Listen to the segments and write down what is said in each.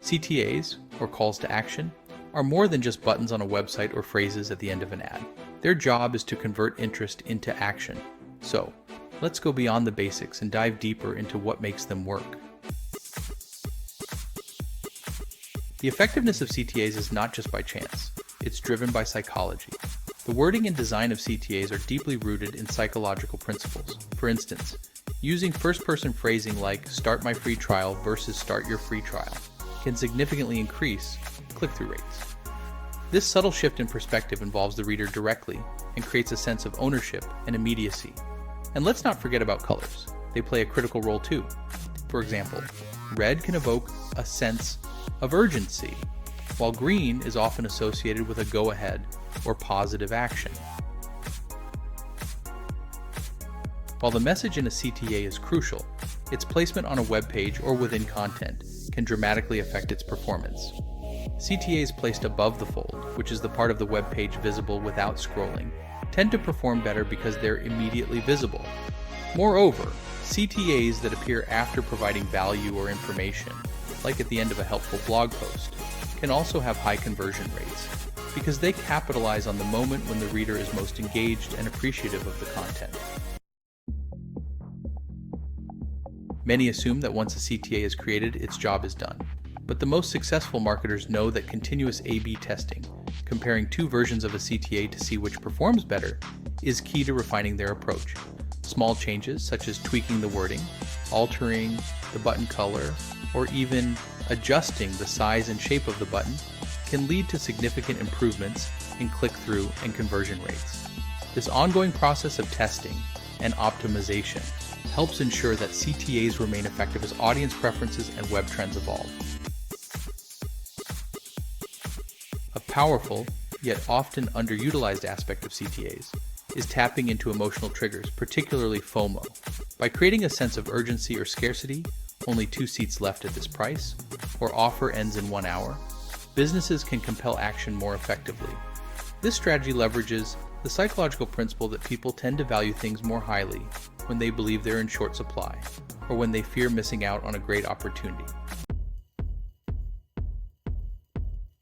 CTAs, or calls to action, are more than just buttons on a website or phrases at the end of an ad. Their job is to convert interest into action. So, let's go beyond the basics and dive deeper into what makes them work. The effectiveness of CTAs is not just by chance. It's driven by psychology. The wording and design of CTAs are deeply rooted in psychological principles. For instance, using first-person phrasing like "start my free trial" versus "start your free trial" can significantly increase click-through rates. This subtle shift in perspective involves the reader directly and creates a sense of ownership and immediacy. And let's not forget about colors. They play a critical role too. For example, red can evoke a sense of urgency, while green is often associated with a go-ahead or positive action. While the message in a CTA is crucial, its placement on a web page or within content can dramatically affect its performance. CTAs placed above the fold, which is the part of the web page visible without scrolling, tend to perform better because they're immediately visible. Moreover, CTAs that appear after providing value or information, like at the end of a helpful blog post, can also have high conversion rates because they capitalize on the moment when the reader is most engaged and appreciative of the content. Many assume that once a CTA is created, its job is done. But the most successful marketers know that continuous A/B testing, comparing two versions of a CTA to see which performs better, is key to refining their approach. Small changes such as tweaking the wording, altering the button color, or even adjusting the size and shape of the button can lead to significant improvements in click-through and conversion rates. This ongoing process of testing and optimization helps ensure that CTAs remain effective as audience preferences and web trends evolve. A powerful, yet often underutilized aspect of CTAs is tapping into emotional triggers, particularly FOMO. By creating a sense of urgency or scarcity, only 2 seats left at this price, or offer ends in 1 hour, businesses can compel action more effectively. This strategy leverages the psychological principle that people tend to value things more highly when they believe they're in short supply, or when they fear missing out on a great opportunity.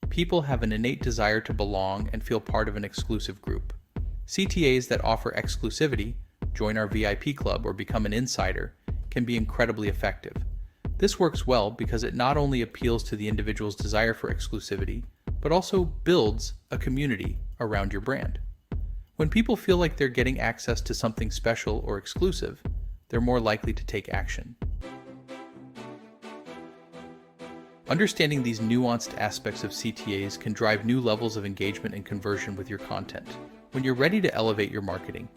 People have an innate desire to belong and feel part of an exclusive group. CTAs that offer exclusivity, join our VIP club or become an insider, can be incredibly effective. This works well because it not only appeals to the individual's desire for exclusivity, but also builds a community around your brand. When people feel like they're getting access to something special or exclusive, they're more likely to take action. Understanding these nuanced aspects of CTAs can drive new levels of engagement and conversion with your content. When you're ready to elevate your marketing,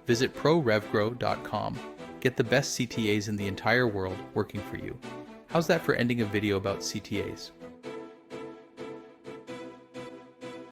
visit ProRevGrow.com. Get the best CTAs in the entire world working for you. How's that for ending a video about CTAs?